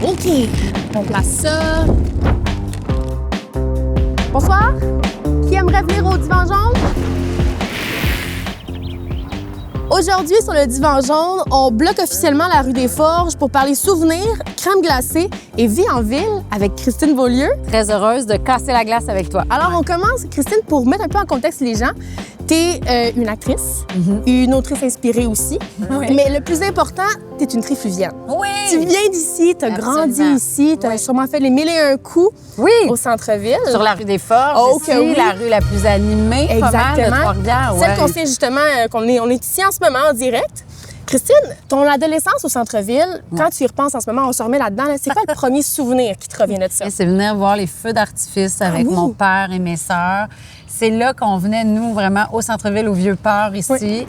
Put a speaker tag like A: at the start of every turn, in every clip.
A: OK. On place ça. Bonsoir. Qui aimerait venir au Divan jaune? Aujourd'hui, sur le Divan jaune, on bloque officiellement la rue des Forges pour parler souvenirs, crème glacée et vie en ville avec Christine Beaulieu.
B: Très heureuse de casser la glace avec toi.
A: Alors, on commence, Christine, pour mettre un peu en contexte les gens. Tu es une actrice, une autrice inspirée aussi, mais le plus important, tu es une trifluvienne.
B: Oui!
A: Tu viens d'ici, tu as grandi ici, tu as sûrement fait les 1001 coups au centre-ville.
B: Sur la rue des Forges, ici, la rue la plus animée,
A: exactement,
B: de Trois-Rivières.
A: Celle qu'on fait justement, on est ici en ce moment en direct. Christine, ton adolescence au centre-ville, quand tu y repenses en ce moment, on se remet là-dedans, c'est quoi le premier souvenir qui te revient de ça?
B: C'est venir voir les feux d'artifice avec mon père et mes sœurs. C'est là qu'on venait, nous, vraiment, au centre-ville, au Vieux-Port, ici. Oui.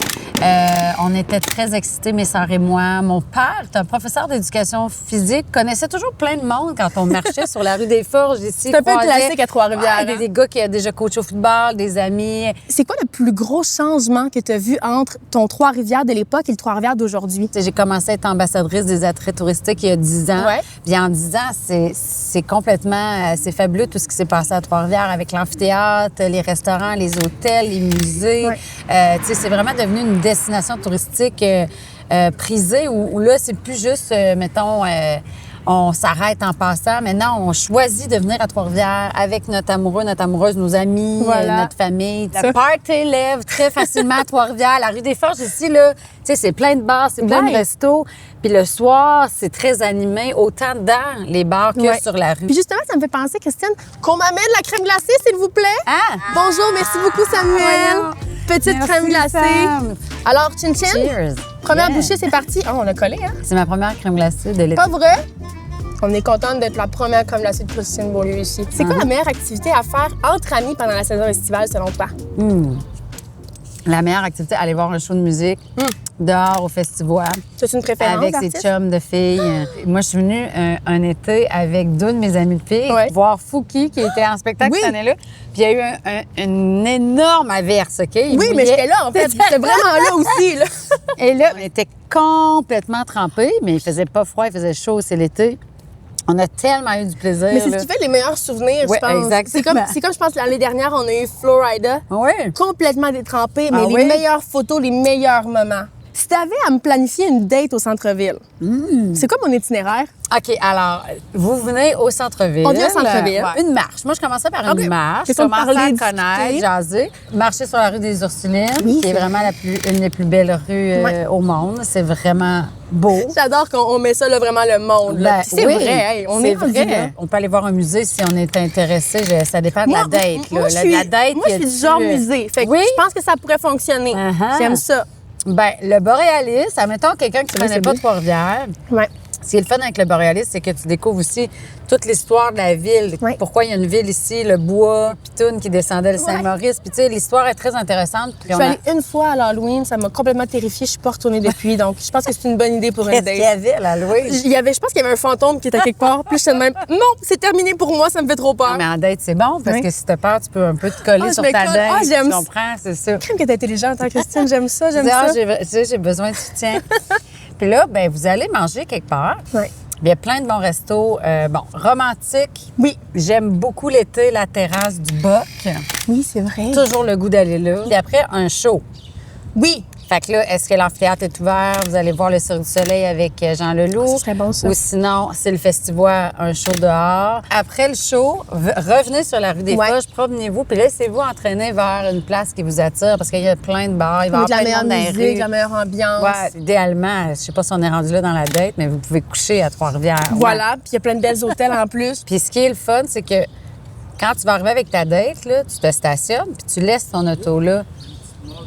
B: On était très excités, mes sœurs et moi. Mon père, un professeur d'éducation physique, connaissait toujours plein de monde quand on marchait sur la rue des Forges, ici.
A: C'est un peu classique à Trois-Rivières.
B: Des gars qui ont déjà coaché au football, des amis.
A: C'est quoi le plus gros changement que tu as vu entre ton Trois-Rivières de l'époque et le Trois-Rivières d'aujourd'hui?
B: J'ai commencé à être ambassadrice des attraits touristiques il y a 10 ans. Ouais. Puis en 10 ans, c'est complètement... c'est fabuleux tout ce qui s'est passé à Trois-Rivières avec l'amphithéâtre, les restaurants, les hôtels, les musées. Ouais. C'est vraiment devenu une destination touristique prisée où là, c'est plus juste, mettons, on s'arrête en passant. Maintenant, on choisit de venir à Trois-Rivières avec notre amoureux, notre amoureuse, nos amis, notre famille. La party lève très facilement à Trois-Rivières. La rue des Forges, ici, là, tu sais, c'est plein de bars, c'est plein de restos. Puis le soir, c'est très animé, autant dans les bars que sur la rue.
A: Puis justement, ça me fait penser, Christine, qu'on m'amène la crème glacée, s'il vous plaît. Bonjour, merci beaucoup, Samuel. Petite crème glacée. Sam. Alors, chin-chin.
B: Cheers.
A: Première bouchée, c'est parti. Oh, on a collé, hein?
B: C'est ma première crème glacée de l'été.
A: Pas vrai? On est contente d'être la première crème glacée de Christine Beaulieu ici. C'est quoi la meilleure activité à faire entre amis pendant la saison estivale, selon toi?
B: La meilleure activité, aller voir un show de musique dehors au festival.
A: C'est une préférence
B: avec ses chums de filles. Moi, je suis venue un été avec deux de mes amis de filles voir Fouki, qui était en spectacle cette année-là. Puis il y a eu une énorme averse, OK?
A: Oui, mais j'étais là, en fait. J'étais vraiment là aussi, là.
B: Et là, on était complètement trempés, mais il faisait pas froid, il faisait chaud, c'est l'été. On a tellement eu du plaisir.
A: Mais c'est ce qui fait les meilleurs souvenirs, je pense.
B: Exactement.
A: C'est comme, je pense, l'année dernière, on a eu Florida. Complètement détrempée, mais les meilleures photos, les meilleurs moments. Si tu avais à me planifier une date au centre-ville, c'est quoi mon itinéraire?
B: OK, alors, vous venez au centre-ville.
A: On vient au centre-ville.
B: Une marche. Moi, je commençais par une marche. Je commençais à connaître, jaser. Marcher sur la rue des Ursulines, qui est vraiment une des plus belles rues au monde. C'est vraiment beau.
A: J'adore qu'on met ça, là, vraiment, le monde. C'est vrai, on est vrai. Là.
B: On peut aller voir un musée si on est intéressé. Ça dépend de la date.
A: Moi, je suis du genre musée. Fait que je pense que ça pourrait fonctionner. J'aime ça.
B: Bien, le Boréalis, admettons quelqu'un qui ne connaît pas Trois-Rivières. Ce qui est le fun avec le Boréalis, c'est que tu découvres aussi toute l'histoire de la ville. Pourquoi il y a une ville ici, le bois, Pitoune qui descendait le Saint-Maurice. Puis tu sais, l'histoire est très intéressante.
A: Je suis allée une fois à l'Halloween, ça m'a complètement terrifiée. Je suis pas retournée depuis, donc je pense que c'est une bonne idée pour une date.
B: Qu'est-ce qu'il y avait à l'Halloween?
A: Je pense qu'il y avait un fantôme qui était quelque part. Puis j'étais de même, non, c'est terminé pour moi, ça me fait trop peur.
B: Non, mais en date, c'est bon, parce que si t'as peur, tu peux un peu te coller sur ta date.
A: J'aime
B: tu comprends, c'est ça.
A: Crème que t'es intelligente, hein, Christine, j'aime ça,
B: j'ai besoin de soutien. Puis là, ben vous allez manger quelque part. Il y a plein de bons restos. Romantiques.
A: Oui.
B: J'aime beaucoup l'été, la terrasse du Boc.
A: Oui, c'est vrai.
B: Toujours le goût d'aller là. Puis après, un show.
A: Oui.
B: Fait que là, est-ce que l'amphithéâtre est ouvert? Vous allez voir le Cirque du Soleil avec Jean Leloup.
A: Ça serait bon, ça.
B: Ou sinon, c'est le festival, un show dehors. Après le show, revenez sur la rue des Forges, promenez-vous, puis laissez-vous entraîner vers une place qui vous attire, parce qu'il y a plein de bars, il va y avoir plein de monde dans les rues.
A: De la meilleure ambiance.
B: Ouais, idéalement, je sais pas si on est rendu là dans la date, mais vous pouvez coucher à Trois-Rivières.
A: Voilà, puis il y a plein de belles hôtels en plus.
B: Puis ce qui est le fun, c'est que quand tu vas arriver avec ta date, là, tu te stationnes, puis tu laisses ton auto là.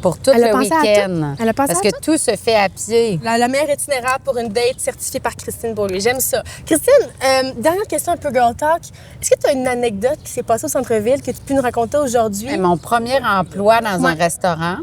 B: Pour tout le week-end.
A: Elle a pensé
B: parce que tout se fait à pied.
A: La meilleure itinéraire pour une date certifiée par Christine Beaulieu. J'aime ça. Christine, dernière question un peu girl talk. Est-ce que tu as une anecdote qui s'est passée au centre-ville que tu peux nous raconter aujourd'hui?
B: Mon premier emploi dans un restaurant.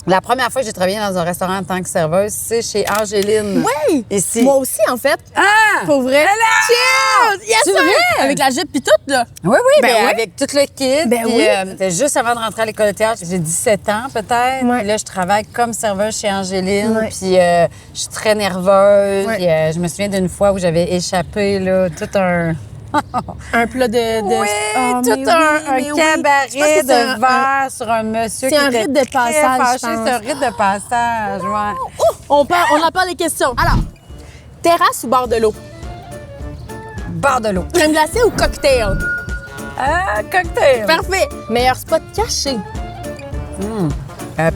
B: La première fois que j'ai travaillé dans un restaurant en tant que serveuse, c'est chez Angéline.
A: Oui!
B: Ici.
A: Moi aussi, en fait.
B: Ah!
A: Pour vrai. Cheers! Yes,
B: C'est
A: sir!
B: vrai?
A: Avec la jupe pis tout, là.
B: Oui, oui,
A: Ben oui.
B: avec tout le kit.
A: Ben
B: Puis,
A: oui.
B: c'était juste avant de rentrer à l'école de théâtre. J'ai 17 ans, peut-être.
A: Ouais.
B: Puis là, je travaille comme serveuse chez Angéline.
A: Ouais.
B: Puis, je suis très nerveuse.
A: Ouais.
B: Puis, je me souviens d'une fois où j'avais échappé, là, tout un...
A: Un plat de...
B: Oui,
A: Ah,
B: tout
A: mais oui,
B: un
A: mais oui. Je pense
B: cabaret
A: que c'est
B: de verre sur un monsieur
A: c'est
B: qui
A: un
B: était
A: rite de
B: très
A: passage,
B: fâché.
A: je pense.
B: C'est un rite de passage, ouais.
A: On en parle les questions. Alors, terrasse ou bord de l'eau?
B: Bord de l'eau.
A: Crème glacée ou cocktail?
B: Ah, cocktail.
A: Parfait. Meilleur spot caché?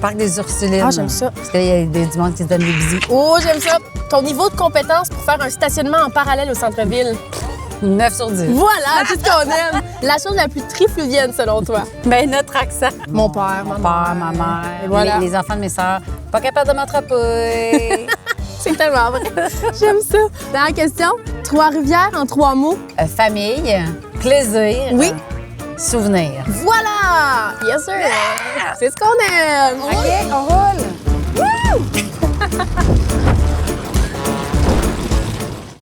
B: Parc des Ursulines.
A: Ah, j'aime ça.
B: Parce qu'il y a du monde qui se donne des bisous.
A: Oh, j'aime ça. Ton niveau de compétence pour faire un stationnement en parallèle au centre-ville?
B: 9 sur 10.
A: Voilà, tout ce qu'on aime. La chose la plus trifluvienne, selon toi?
B: Ben, notre accent.
A: Mon père,
B: Mon père, ma mère,
A: Et voilà.
B: les enfants de mes sœurs. Pas capable de m'attraper.
A: C'est tellement vrai. J'aime ça. Dernière question. Trois-Rivières en 3 mots?
B: Famille, plaisir.
A: Oui.
B: Souvenir.
A: Voilà! Yes, sir. C'est ce qu'on aime.
B: OK, on roule.
A: Wouh!